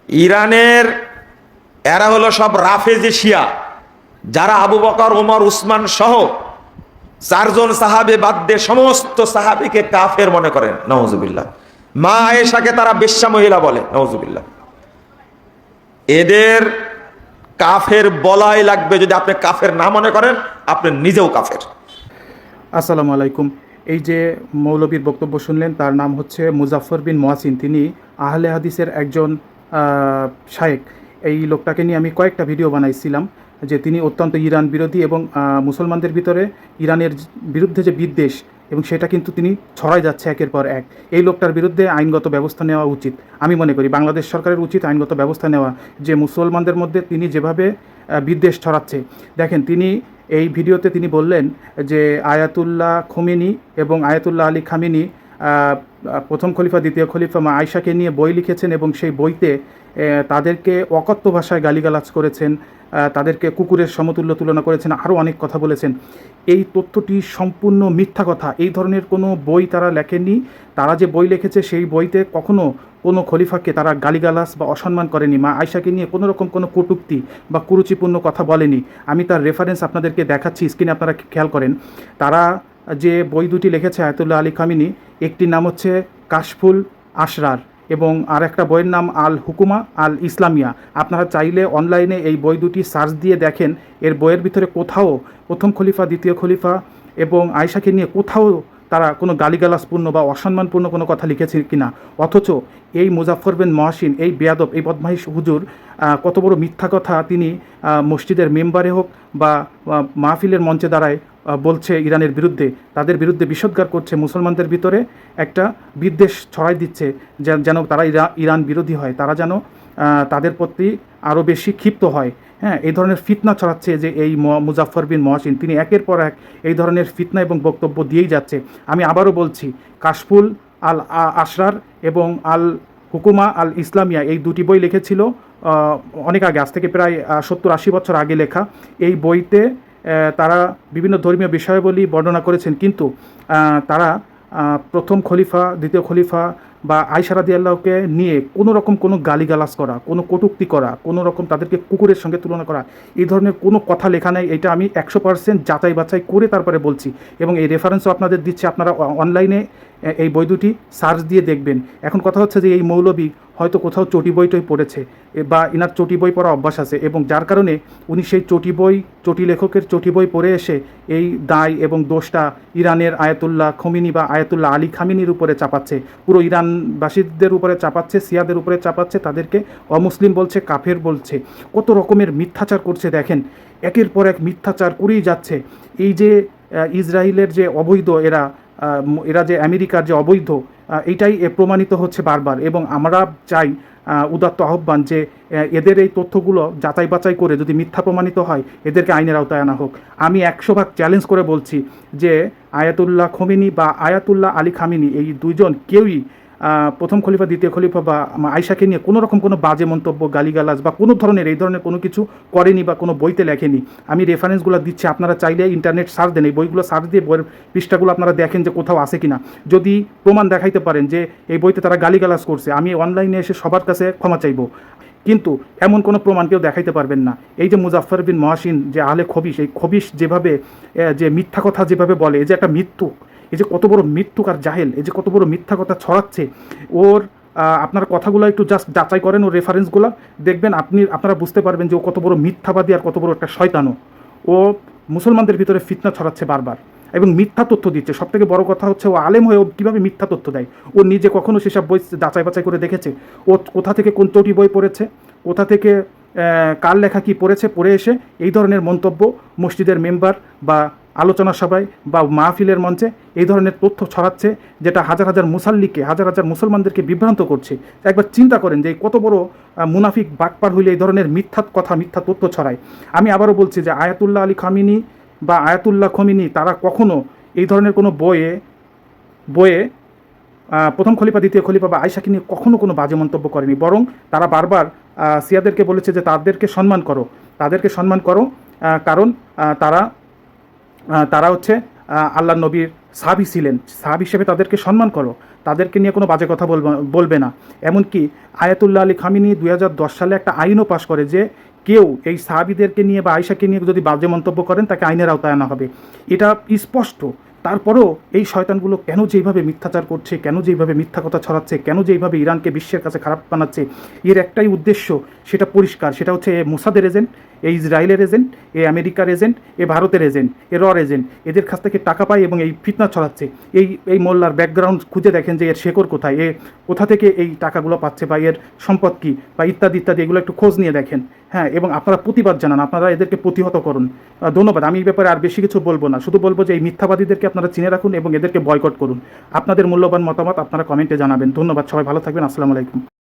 ইরানের এরা হলো সব রাফেজি শিয়া, যারা আবু বকর, ওমর, উসমান সহ 4 জন সাহাবে বাদ দিয়ে সমস্ত সাহাবিকে কাফের মনে করেন। নাউজুবিল্লাহ। মা আয়েশাকে তারা বেশ্যা মহিলা বলে। নাউজুবিল্লাহ। এদের কাফের বলাই লাগবে। যদি আপনি কাফের না মনে করেন, আপনি নিজেও কাফের। আসসালামু আলাইকুম। এই যে মৌলবীর বক্তব্য শুনলেন, তার নাম হচ্ছে মুজাফফর বিন মুহসিন। তিনি আহলে হাদিসের একজন শায়েখ। এই লোকটাকে নিয়ে আমি কয়েকটা ভিডিও বানাইছিলাম যে তিনি অত্যন্ত ইরান বিরোধী এবং মুসলমানদের ভিতরে ইরানের বিরুদ্ধে যে বিদ্বেষ এবং সেটা কিন্তু তিনি ছড়াই যাচ্ছে একের পর এক। এই লোকটার বিরুদ্ধে আইনগত ব্যবস্থা নেওয়া উচিত। আমি মনে করি বাংলাদেশ সরকারের উচিত আইনগত ব্যবস্থা নেওয়া, যে মুসলমানদের মধ্যে তিনি যেভাবে বিদ্বেষ ছড়াচ্ছে। দেখেন, তিনি এই ভিডিওতে তিনি বললেন যে আয়াতুল্লাহ খোমেনি এবং আয়াতুল্লাহ আলী খামেনি প্রথম খলিফা, দ্বিতীয় খলিফা মা আয়েশাকে নিয়ে বই লিখেছেন এবং সেই বইতে তাদেরকে অকথ্য ভাষায় গালিগালাজ করেছেন, তাদেরকে কুকুরের সমতুল্য তুলনা করেছেন, আরও অনেক কথা বলেছেন। এই তথ্যটি সম্পূর্ণ মিথ্যা কথা। এই ধরনের কোনো বই তারা লেখেননি। তারা যে বই লিখেছে সেই বইতে কখনো কোনো খলিফাকে তারা গালিগালাজ বা অসম্মান করেনি। মা আয়েশাকে নিয়ে কোনো রকম কোনো কটূক্তি বা কুরুচিপূর্ণ কথা বলেনি। আমি তার রেফারেন্স আপনাদেরকে দেখাচ্ছি, স্ক্রিনে আপনারা খেয়াল করেন। তারা যে বই দুটি লিখেছে আয়াতুল্লাহ আলী খামেনি, একটির নাম হচ্ছে কাশফুল আশরার এবং আর একটা বইয়ের নাম আল হুকুমা আল ইসলামিয়া। আপনারা চাইলে অনলাইনে এই বই দুটি সার্চ দিয়ে দেখেন, এর বইয়ের ভিতরে কোথাও প্রথম খলিফা, দ্বিতীয় খলিফা এবং আয়েশাকে নিয়ে কোথাও তারা কোনো গালিগালাজপূর্ণ বা অসম্মানপূর্ণ কোনো কথা লিখেছে কিনা। অথচ এই মুজাফফর বিন মুহসিন, এই বেয়াদব, এই বদমাইশ হুজুর কত বড় মিথ্যা কথা তিনি মসজিদের মেম্বারে হোক বা মাহফিলের মঞ্চে দাঁড়ায় বলছে ইরানের বিরুদ্ধে, তাদের বিরুদ্ধে বিষোদ্গার করছে, মুসলমানদের ভিতরে একটা বিদ্বেষ ছড়াই দিচ্ছে যেন তারা ইরান বিরোধী হয়, তারা যেন তাদের প্রতি আরও বেশি ক্ষিপ্ত হয়। হ্যাঁ, এই ধরনের ফিতনা ছড়াচ্ছে যে এই মুজাফফর বিন মুহসিন, তিনি একের পর এক এই ধরনের ফিতনা এবং বক্তব্য দিয়েই যাচ্ছে। আমি আবারও বলছি, কাশফুল আল আশরার এবং আল হুকুমা আল ইসলামিয়া এই দুটি বই লিখেছিল অনেক আগে, আজ থেকে প্রায় 70-80 বছর আগে লেখা। এই বইতে তারা বিভিন্ন ধর্মীয় বিষয়াবলী বর্ণনা করেছেন, কিন্তু তারা প্রথম খলিফা, দ্বিতীয় খলিফা বা আয়েশা রাদিয়াল্লাহুকে নিয়ে কোনো রকম কোনো গালিগালাজ করা, কোনো কটূক্তি করা, কোনো রকম তাদেরকে কুকুরের সঙ্গে তুলনা করা, এই ধরনের কোনো কথা লেখা নেই। এটা আমি 100% যাচাই বাছাই করে তারপরে বলছি এবং এই রেফারেন্সও আপনাদের দিচ্ছি। আপনারা অনলাইনে এই বই দুটি সার্চ দিয়ে দেখবেন। এখন কথা হচ্ছে যে এই মৌলবী হয়তো কোথাও চটি বইটই পড়েছে বা ইনার চটি বই পড়া অভ্যাস আছে এবং যার কারণে উনি সেই চটি লেখকের চটি বই পড়ে এসে এই দায় এবং দোষটা ইরানের আয়াতুল্লাহ খোমেনি বা আয়াতুল্লাহ আলী খামেনির উপরে চাপাচ্ছে, পুরো ইরানবাসীদের উপরে চাপাচ্ছে, শিয়াদের উপরে চাপাচ্ছে, তাদেরকে অমুসলিম বলছে, কাফের বলছে, কত রকমের মিথ্যাচার করছে। দেখেন, একের পর এক মিথ্যাচার করেই যাচ্ছে। এই যে ইসরায়েলের যে অবৈধ, এরা যে আমেরিকার যে অবৈধ, এইটাই প্রমাণিত হচ্ছে বারবার এবং আমরা চাই উদাত্ত আহ্বান যে এদের এই তথ্যগুলো যাচাই বাছাই করে যদি মিথ্যা প্রমাণিত হয় এদেরকে আইনের আওতায় আনা হোক। আমি 100 ভাগ চ্যালেঞ্জ করে বলছি যে আয়াতুল্লাহ খোমেনি বা আয়াতুল্লাহ আলী খামেনি এই দুইজন কেউই প্রথম খলিফা, দ্বিতীয় খলিফা বা আয়েশাকে নিয়ে কোনো রকম কোনো বাজে মন্তব্য, গালিগালাজ বা কোনো ধরনের এই ধরনের কোনো কিছু করেনি বা কোনো বইতে লেখেনি। আমি রেফারেন্সগুলো দিচ্ছি, আপনারা চাইলে ইন্টারনেট সার্চ দেন, এই বইগুলো সার্চ দিয়ে বইয়ের পৃষ্ঠাগুলো আপনারা দেখেন যে কোথাও আছে কিনা। যদি প্রমাণ দেখাইতে পারেন যে এই বইতে তারা গালিগালাজ করছে, আমি অনলাইনে এসে সবার কাছে ক্ষমা চাইব, কিন্তু এমন কোনো প্রমাণ কেউ দেখাইতে পারবেন না। এই যে মুজাফফর বিন মুহসিন যে আহলে খবিশ, এই খবিশ যেভাবে যে মিথ্যা কথা যেভাবে বলে, এই যে একটা মৃত্যু, এই যে কত বড় মৃত্যুক আর জাহেল, এই যে কত বড় মিথ্যা কথা ছড়াচ্ছে ওর, আপনার কথাগুলো একটু জাস্ট যাচাই করেন, ওর রেফারেন্সগুলো দেখবেন, আপনারা বুঝতে পারবেন যে ও কত বড় মিথ্যাবাদী আর কত বড় একটা শয়তানও। ও মুসলমানদের ভিতরে ফিতনা ছড়াচ্ছে বারবার এবং মিথ্যা তথ্য দিচ্ছে। সবথেকে বড় কথা হচ্ছে ও আলেম হয়ে ও কীভাবে মিথ্যা তথ্য দেয়। ও নিজে কখনো সেসব বই যাচাই বাছাই করে দেখেছে? ও কোথা থেকে কোন চটি বই পড়েছে, কোথা থেকে কার লেখা কী পড়েছে, পড়ে এসে এই ধরনের মন্তব্য মসজিদের মেম্বার বা আলোচনা সভায় বা মাহফিলের মঞ্চে এই ধরনের তথ্য ছড়াচ্ছে, যেটা হাজার হাজার মুসাল্লিকে, হাজার হাজার মুসলমানদেরকে বিভ্রান্ত করছে। একবার চিন্তা করেন যে কত বড় মুনাফিক বাটপার হইলে এই ধরনের মিথ্যা কথা, মিথ্যা তথ্য ছড়ায়। আমি আবারও বলছি যে আয়াতুল্লাহ আলী খামেনি বা আয়াতুল্লাহ খোমেনি তারা কখনো এই ধরনের কোনো বইয়ে প্রথম খলিফা, দ্বিতীয় খলিফা বা আয়েশাকে নিয়ে কখনো কোনো বাজে মন্তব্য করেনি। বরং তারা বারবার শিয়াদেরকে বলেছে যে তাদেরকে সম্মান করো, তাদেরকে সম্মান করো, কারণ তারা হচ্ছে আল্লাহ নবীর সাহাবী ছিলেন, সাহাবী হিসেবে তাদেরকে সম্মান করো। তাদেরকে নিয়ে কোনো বাজে কথা বলবে না। এমনকি আয়াতুল্লাহ আলী খামিনি 2010 সালে একটা আইনও পাশ করে যে কেউ এই সাহাবীদেরকে নিয়ে বা আয়েশাকে নিয়ে যদি বাজে মন্তব্য করেন তাকে আইনের আওতায় আনা হবে। এটা স্পষ্ট। তারপরেও এই শয়তানগুলো কেন যেইভাবে মিথ্যাচার করছে, কেন যেইভাবে মিথ্যা কথা ছড়াচ্ছে, কেন যেইভাবে ইরানকে বিশ্বের কাছে খারাপ বানাচ্ছে, এর একটাই উদ্দেশ্য, সেটা পরিষ্কার। সেটা হচ্ছে এ মোসাদের এজেন্ট, এ ইসরায়েলের এজেন্ট, এ আমেরিকার এজেন্ট, এ ভারতের এজেন্ট, এ রর এজেন্ট। এদের কাছ থেকে টাকা পায় এবং এই ফিতনা ছড়াচ্ছে। এই মোল্লার ব্যাকগ্রাউন্ড খুঁজে দেখেন যে এর শেকড় কোথায়, এ কোথা থেকে এই টাকাগুলো পাচ্ছে বা এর সম্পদ কী বা ইত্যাদি ইত্যাদি, এগুলো একটু খোঁজ নিয়ে দেখেন। হ্যাঁ, এবং আপনারা প্রতিবাদ জানান, আপনারা এদেরকে প্রতিহত করুন। ধন্যবাদ। আমি এই ব্যাপারে আর বেশি কিছু বলবো না, শুধু বলবো যে এই মিথ্যাবাদীদেরকে আপনারা চিনে রাখুন এবং এদেরকে বয়কট করুন। আপনাদের মূল্যবান মতামত আপনারা কমেন্টে জানাবেন। ধন্যবাদ। সবাই ভালো থাকবেন। আসসালামু আলাইকুম।